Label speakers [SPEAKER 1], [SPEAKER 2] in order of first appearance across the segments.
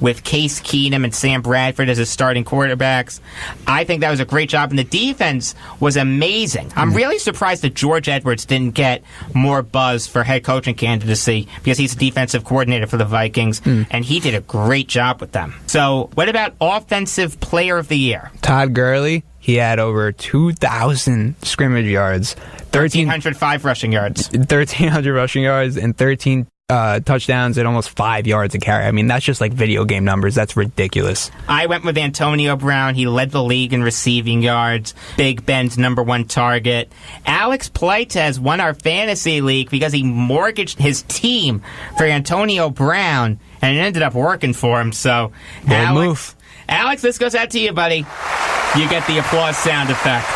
[SPEAKER 1] with Case Keenum and Sam Bradford as his starting quarterbacks. I think that was a great job, and the defense was amazing. I'm really surprised that George Edwards didn't get more buzz for head coaching candidacy because he's a defensive coordinator for the Vikings, and he did a great job with them. So what about Offensive Player of the Year?
[SPEAKER 2] Todd Gurley. He had over 2,000 scrimmage yards,
[SPEAKER 1] 1,305 rushing yards,
[SPEAKER 2] 1,300 rushing yards, and 13 touchdowns at almost 5 yards a carry. I mean, that's just like video game numbers. That's ridiculous.
[SPEAKER 1] I went with Antonio Brown. He led the league in receiving yards. Big Ben's #1 target. Alex Pleites won our fantasy league because he mortgaged his team for Antonio Brown, and it ended up working for him. So, Alex, this goes out to you, buddy. You get the applause sound effect.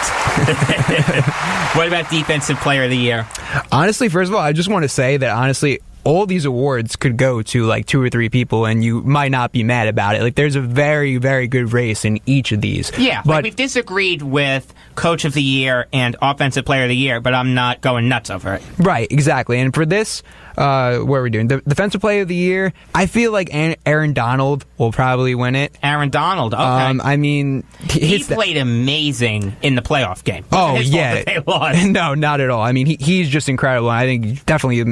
[SPEAKER 1] What about Defensive Player of the Year?
[SPEAKER 2] Honestly, first of all, I just want to say that all these awards could go to like 2 or 3 people, and you might not be mad about it. Like, there's a very, very good race in each of these.
[SPEAKER 1] Yeah,
[SPEAKER 2] but
[SPEAKER 1] like we've disagreed with Coach of the Year and Offensive Player of the Year, but I'm not going nuts over it.
[SPEAKER 2] Right, exactly. And for this, what are we doing? The Defensive Player of the Year, I feel like Aaron Donald will probably win it.
[SPEAKER 1] Aaron Donald, okay.
[SPEAKER 2] I mean,
[SPEAKER 1] he played amazing in the playoff game.
[SPEAKER 2] Oh, yeah.
[SPEAKER 1] They lost.
[SPEAKER 2] No, not at all. I mean, he's just incredible. I think definitely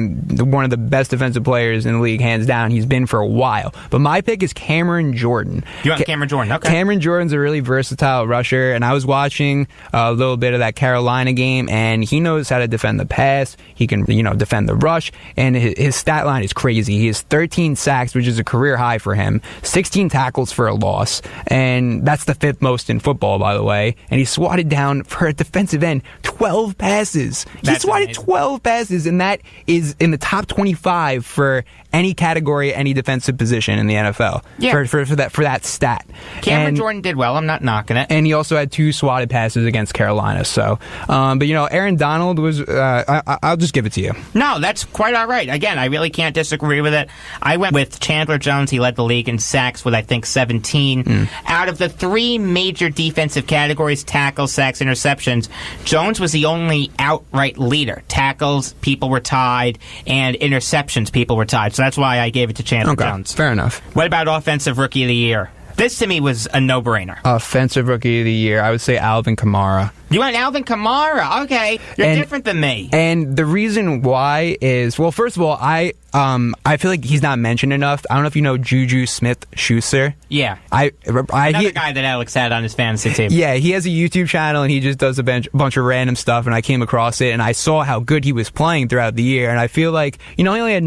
[SPEAKER 2] one of the best defensive players in the league, hands down. He's been for a while. But my pick is Cameron Jordan.
[SPEAKER 1] You want Cameron Jordan? Okay.
[SPEAKER 2] Cameron Jordan's a really versatile rusher, and I was watching a little bit of that Carolina game, and he knows how to defend the pass. He can, defend the rush, and his stat line is crazy. He has 13 sacks, which is a career high for him, 16 tackles for a loss, and that's the 5th most in football, by the way. And he swatted down, for a defensive end, 12 passes. He swatted amazing. 12 passes, and that is in the top 25 for any category, any defensive position in the NFL.
[SPEAKER 1] Yeah.
[SPEAKER 2] For that stat.
[SPEAKER 1] Cameron Jordan did well. I'm not knocking it.
[SPEAKER 2] And he also had 2 swatted passes against Carolina. So, but Aaron Donald was. I'll just give it to you.
[SPEAKER 1] No, that's quite all right. Again, I really can't disagree with it. I went with Chandler Jones. He led the league in sacks with, I think, 17. Out of the 3 major defensive categories, tackles, sacks, interceptions, Jones was the only outright leader. Tackles, people were tied, and interceptions, people were tied. So that's why I gave it to Chandler Jones.
[SPEAKER 2] Fair enough.
[SPEAKER 1] What about Offensive Rookie of the Year? This, to me, was a no-brainer.
[SPEAKER 2] Offensive Rookie of the Year, I would say Alvin Kamara.
[SPEAKER 1] You went Alvin Kamara. Okay. You're different than me.
[SPEAKER 2] And the reason why is, well, first of all, I feel like he's not mentioned enough. I don't know if you know Juju Smith-Schuster.
[SPEAKER 1] Yeah.
[SPEAKER 2] Another
[SPEAKER 1] guy that Alex had on his fantasy team.
[SPEAKER 2] Yeah, he has a YouTube channel, and he just does a bunch of random stuff, and I came across it, and I saw how good he was playing throughout the year, and I feel like, he only had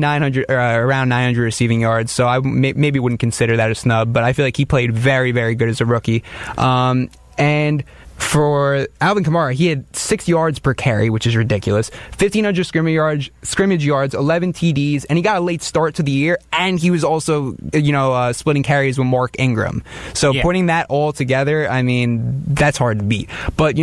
[SPEAKER 2] around 900 receiving yards, so I maybe wouldn't consider that a snub, but I feel like he played very, very good as a rookie. And for Alvin Kamara, he had 6 yards per carry, which is ridiculous. 1,500 scrimmage yards, 11 TDs, and he got a late start to the year, and he was also, splitting carries with Mark Ingram. So putting that all together, I mean, that's hard to beat. But,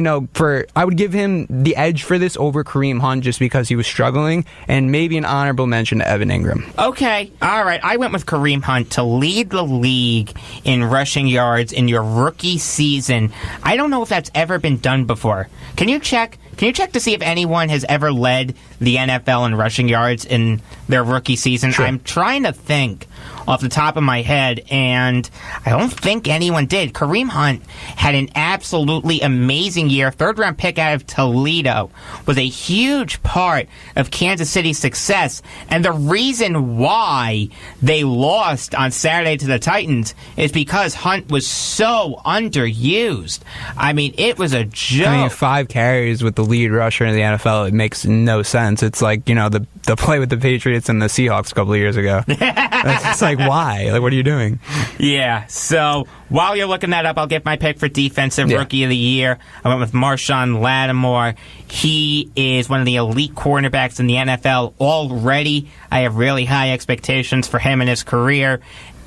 [SPEAKER 2] I would give him the edge for this over Kareem Hunt just because he was struggling, and maybe an honorable mention to Evan Ingram. Okay.
[SPEAKER 1] All right. I went with Kareem Hunt to lead the league in rushing yards in your rookie season. I don't know if that's ever been done before. Can you check to see if anyone has ever led the NFL in rushing yards in their rookie season?
[SPEAKER 2] Sure.
[SPEAKER 1] I'm trying to think off the top of my head, and I don't think anyone did. Kareem Hunt had an absolutely amazing year. 3rd-round pick out of Toledo, was a huge part of Kansas City's success, and the reason why they lost on Saturday to the Titans is because Hunt was so underused. I mean, it was a joke.
[SPEAKER 2] 5 carries with the lead rusher in the NFL, it makes no sense. It's like, the play with the Patriots and the Seahawks a couple of years ago. It's like, why? Like, what are you doing?
[SPEAKER 1] Yeah, so while you're looking that up, I'll get my pick for Defensive Rookie of the Year. I went with Marshawn Lattimore. He is one of the elite cornerbacks in the NFL already. I have really high expectations for him in his career,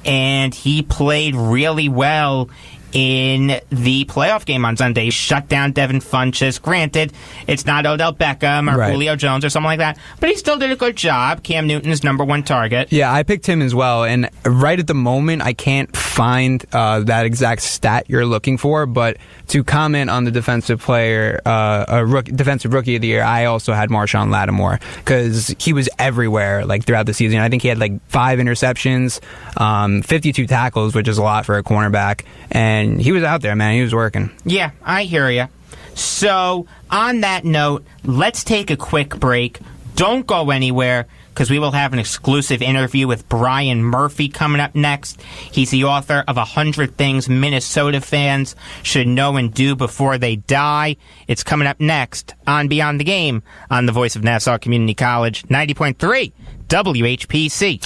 [SPEAKER 1] and he played really well in the playoff game on Sunday. Shut down Devin Funchess. Granted, it's not Odell Beckham or Julio Jones or something like that, but he still did a good job. Cam Newton's #1 target.
[SPEAKER 2] Yeah, I picked him as well, and right at the moment, I can't find that exact stat you're looking for, but to comment on the defensive rookie of the year, I also had Marshawn Lattimore, because he was everywhere throughout the season. I think he had 5 interceptions, 52 tackles, which is a lot for a cornerback, and he was out there, man. He was working.
[SPEAKER 1] Yeah, I hear you. So, on that note, let's take a quick break. Don't go anywhere, because we will have an exclusive interview with Brian Murphy coming up next. He's the author of 100 Things Minnesota Fans Should Know and Do Before They Die. It's coming up next on Beyond the Game on the Voice of Nassau Community College, 90.3 WHPC.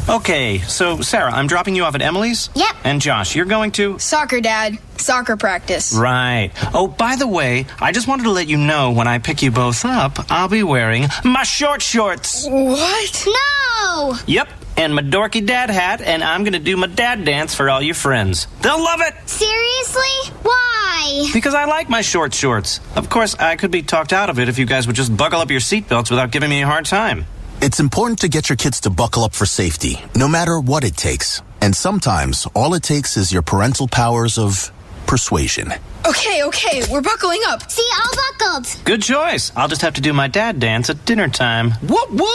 [SPEAKER 3] Okay, so Sarah, I'm dropping you off at Emily's?
[SPEAKER 4] Yep.
[SPEAKER 3] And Josh, you're going to?
[SPEAKER 4] Soccer, Dad. Soccer practice.
[SPEAKER 3] Right. Oh, by the way, I just wanted to let you know when I pick you both up, I'll be wearing my short shorts.
[SPEAKER 4] What? No!
[SPEAKER 3] Yep, and my dorky dad hat, and I'm going to do my dad dance for all your friends. They'll love it!
[SPEAKER 4] Seriously? Why?
[SPEAKER 3] Because I like my short shorts. Of course, I could be talked out of it if you guys would just buckle up your seatbelts without giving me a hard time.
[SPEAKER 5] It's important to get your kids to buckle up for safety, no matter what it takes. And sometimes, all it takes is your parental powers of persuasion.
[SPEAKER 4] Okay, we're buckling up.
[SPEAKER 6] See, all buckled.
[SPEAKER 3] Good choice. I'll just have to do my dad dance at dinner time.
[SPEAKER 5] What?
[SPEAKER 6] No!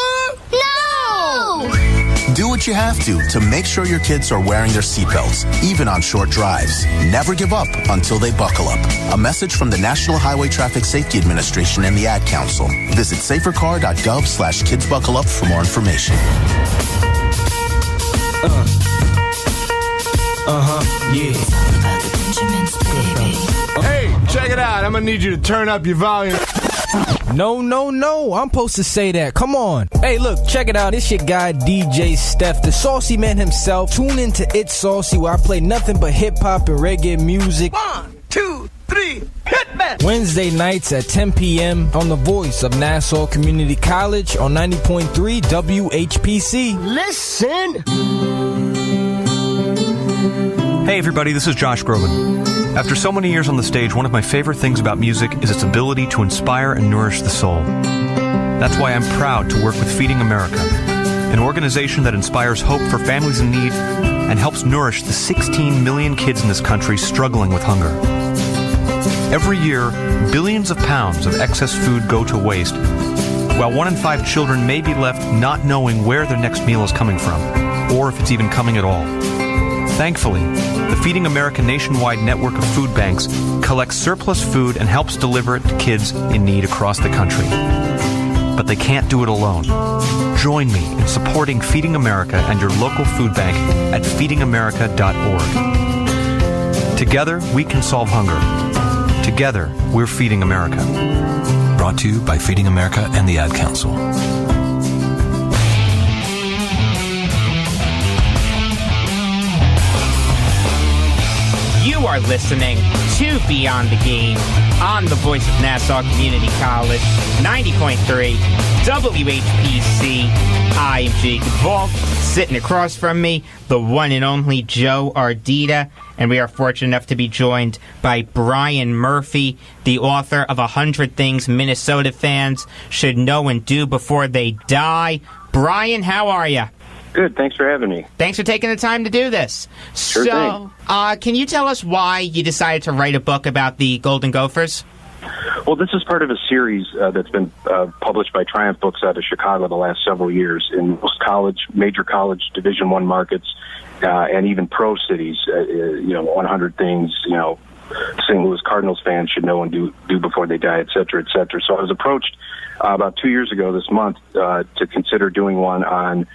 [SPEAKER 5] Do what you have to make sure your kids are wearing their seatbelts, even on short drives. Never give up until they buckle up. A message from the National Highway Traffic Safety Administration and the Ad Council. Visit safercar.gov/kidsbuckleup for more information.
[SPEAKER 7] Yeah.
[SPEAKER 8] Hey, check it out. I'm gonna need you to turn up your volume.
[SPEAKER 7] No, I'm supposed to say that. Come on. Hey, look, check it out. It's your guy, DJ Steph, the saucy man himself. Tune into It's Saucy, where I play nothing but hip-hop and reggae music.
[SPEAKER 8] 1, 2, 3, hit me!
[SPEAKER 7] Wednesday nights at 10 p.m. on the Voice of Nassau Community College on 90.3 WHPC.
[SPEAKER 8] Listen!
[SPEAKER 9] Hey everybody, this is Josh Groban. After so many years on the stage, one of my favorite things about music is its ability to inspire and nourish the soul. That's why I'm proud to work with Feeding America, an organization that inspires hope for families in need and helps nourish the 16 million kids in this country struggling with hunger. Every year, billions of pounds of excess food go to waste, while 1 in 5 children may be left not knowing where their next meal is coming from, or if it's even coming at all. Thankfully, the Feeding America nationwide network of food banks collects surplus food and helps deliver it to kids in need across the country. But they can't do it alone. Join me in supporting Feeding America and your local food bank at feedingamerica.org. Together, we can solve hunger. Together, we're Feeding America.
[SPEAKER 10] Brought to you by Feeding America and the Ad Council.
[SPEAKER 1] You are listening to Beyond the Game on the Voice of Nassau Community College, 90.3 WHPC. I am Jacob Valk. Sitting across from me, the one and only Joe Ardita. And we are fortunate enough to be joined by Brian Murphy, the author of 100 Things Minnesota Fans Should Know and Do Before They Die. Brian, how are you?
[SPEAKER 11] Good. Thanks for having me.
[SPEAKER 1] Thanks for taking the time to do this.
[SPEAKER 11] Sure thing.
[SPEAKER 1] Can you tell us why you decided to write a book about the Golden Gophers?
[SPEAKER 11] Well, this is part of a series that's been published by Triumph Books out of Chicago the last several years in most major college Division I markets, and even pro cities. 100 things, St. Louis Cardinals fans should know and do before they die, et cetera, et cetera. So I was approached about 2 years ago this month to consider doing one on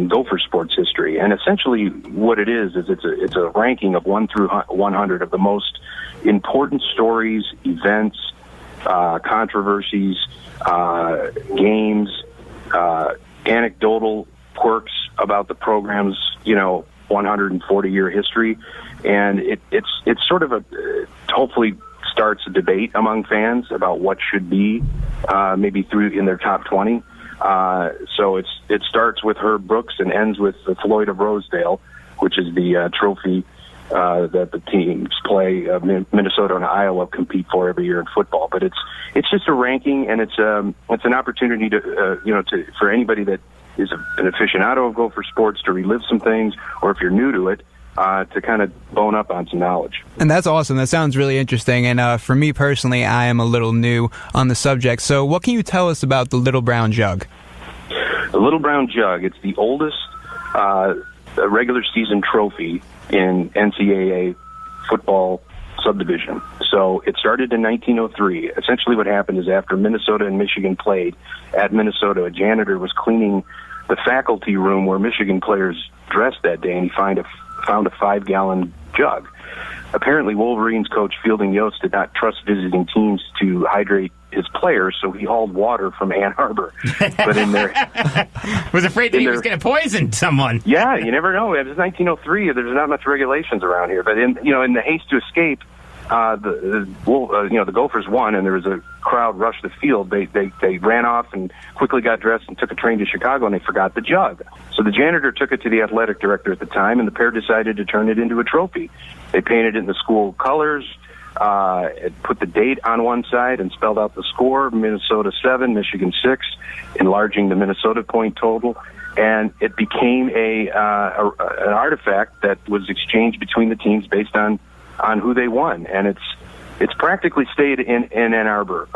[SPEAKER 11] Gopher sports history, and essentially what it is it's a ranking of 1 through 100 of the most important stories, events, controversies, games, anecdotal quirks about the program's 140-year history, and it's sort of hopefully starts a debate among fans about what should be maybe through in their top 20. So it starts with Herb Brooks and ends with the Floyd of Rosedale, which is the trophy that the teams play. Minnesota and Iowa compete for every year in football, but it's just a ranking, and it's an opportunity to for anybody that is an aficionado of Gopher sports to relive some things, or if you're new to it, to kind of bone up on some knowledge.
[SPEAKER 2] And that's awesome. That sounds really interesting. And for me personally, I am a little new on the subject. So what can you tell us about the Little Brown Jug?
[SPEAKER 11] The Little Brown Jug, it's the oldest regular season trophy in NCAA football subdivision. So it started in 1903. Essentially what happened is after Minnesota and Michigan played at Minnesota, a janitor was cleaning the faculty room where Michigan players dressed that day, and he found a 5-gallon jug. Apparently, Wolverines coach Fielding Yost did not trust visiting teams to hydrate his players, so he hauled water from Ann Arbor. But in there,
[SPEAKER 1] was afraid that he was going to poison someone.
[SPEAKER 11] Yeah, you never know. It was 1903. There's not much regulations around here, but in the haste to escape, the Gophers won, and there was a crowd rushed the field. They ran off and quickly got dressed and took a train to Chicago, and they forgot the jug. So the janitor took it to the athletic director at the time, and the pair decided to turn it into a trophy. They painted it in the school colors, put the date on one side, and spelled out the score: Minnesota 7, Michigan 6, enlarging the Minnesota point total. And it became an artifact that was exchanged between the teams based on who they won, and it's practically stayed in Ann Arbor.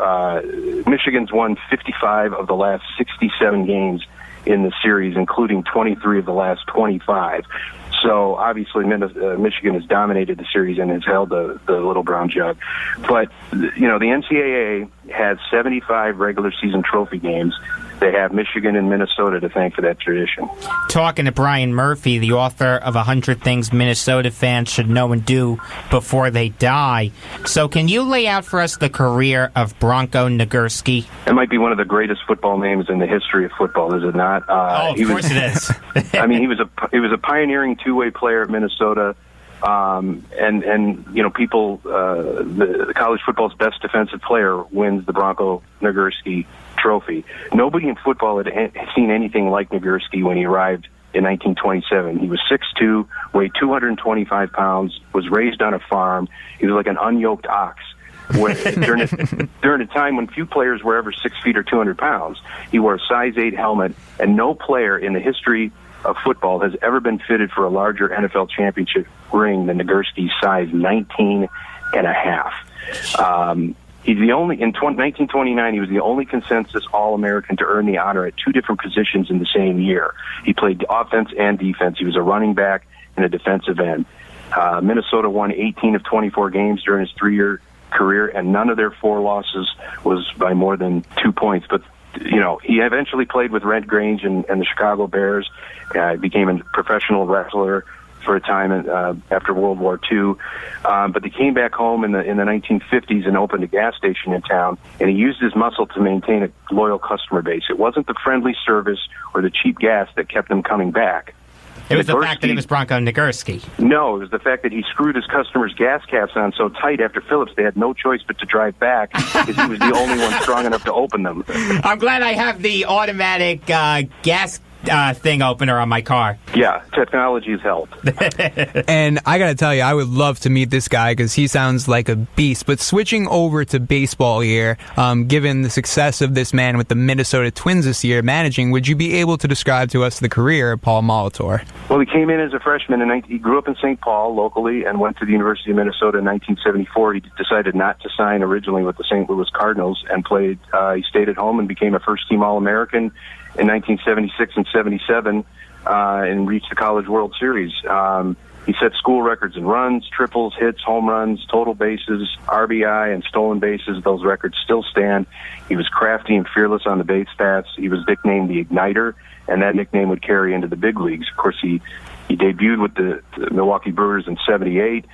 [SPEAKER 11] Michigan's won 55 of the last 67 games in the series, including 23 of the last 25. So obviously Michigan has dominated the series and has held the Little Brown Jug. But the NCAA has 75 regular season trophy games. They have Michigan and Minnesota to thank for that tradition.
[SPEAKER 1] Talking to Brian Murphy, the author of 100 Things Minnesota Fans Should Know and Do Before They Die. So can you lay out for us the career of Bronco Nagurski?
[SPEAKER 11] It might be one of the greatest football names in the history of football, is it not?
[SPEAKER 1] Of course it is.
[SPEAKER 11] I mean, he was a pioneering two-way player at Minnesota. People, the college football's best defensive player wins the Bronco Nagurski trophy. Nobody in football had seen anything like Nagurski when he arrived in 1927. He was 6'2", weighed 225 pounds, was raised on a farm. He was like an unyoked ox. During a time when few players were ever 6 feet or 200 pounds, he wore a size 8 helmet, and no player in the history of football has ever been fitted for a larger NFL championship ring than Nagurski's size 19 and a half. He's the only, in 1929, he was the only consensus All-American to earn the honor at two different positions in the same year. He played offense and defense. He was a running back and a defensive end. Minnesota won 18 of 24 games during his 3-year career, and none of their 4 losses was by more than 2 points. But he eventually played with Red Grange and the Chicago Bears. Became a professional wrestler for a time after World War II. But he came back home in the 1950s and opened a gas station in town, and he used his muscle to maintain a loyal customer base. It wasn't the friendly service or the cheap gas that kept him coming back.
[SPEAKER 1] It was the fact that it was Bronco Nagurski.
[SPEAKER 11] No, it was the fact that he screwed his customers' gas caps on so tight after Phillips they had no choice but to drive back because he was the only one strong enough to open them.
[SPEAKER 1] I'm glad I have the automatic gas thing opener on my car.
[SPEAKER 11] Yeah, technology has helped.
[SPEAKER 2] And I gotta tell you, I would love to meet this guy because he sounds like a beast. But switching over to baseball here, given the success of this man with the Minnesota Twins this year managing, would you be able to describe to us the career of Paul Molitor?
[SPEAKER 11] Well, he came in as a freshman, and he grew up in St. Paul locally and went to the University of Minnesota in 1974. He decided not to sign originally with the St. Louis Cardinals and he stayed at home and became a first-team All-American in 1976 and 77, and reached the College World Series. He set school records in runs, triples, hits, home runs, total bases, RBI, and stolen bases. Those records still stand. He was crafty and fearless on the base stats. He was nicknamed the Igniter, and that nickname would carry into the big leagues. Of course, he debuted with the Milwaukee Brewers in 78,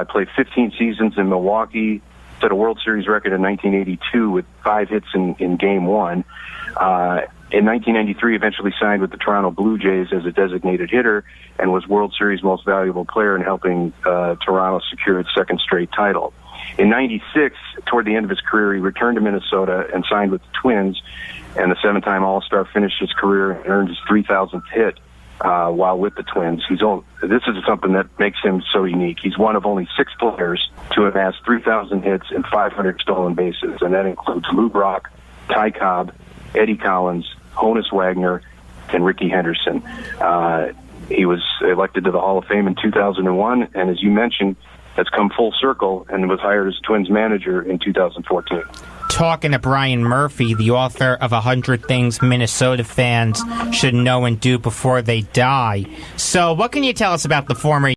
[SPEAKER 11] played 15 seasons in Milwaukee, set a World Series record in 1982 with 5 hits in Game 1. In 1993, eventually signed with the Toronto Blue Jays as a designated hitter and was World Series Most Valuable Player in helping Toronto secure its second straight title. In 96, toward the end of his career, he returned to Minnesota and signed with the Twins, and the 7-time All-Star finished his career and earned his 3,000th hit while with the Twins. This is something that makes him so unique. He's one of only 6 players to amass 3,000 hits and 500 stolen bases, and that includes Lou Brock, Ty Cobb, Eddie Collins, Honus Wagner, and Rickey Henderson. He was elected to the Hall of Fame in 2001, and as you mentioned, has come full circle and was hired as Twins manager in 2014.
[SPEAKER 1] Talking to Brian Murphy, the author of 100 Things Minnesota Fans Should Know and Do Before They Die. So what can you tell us about the former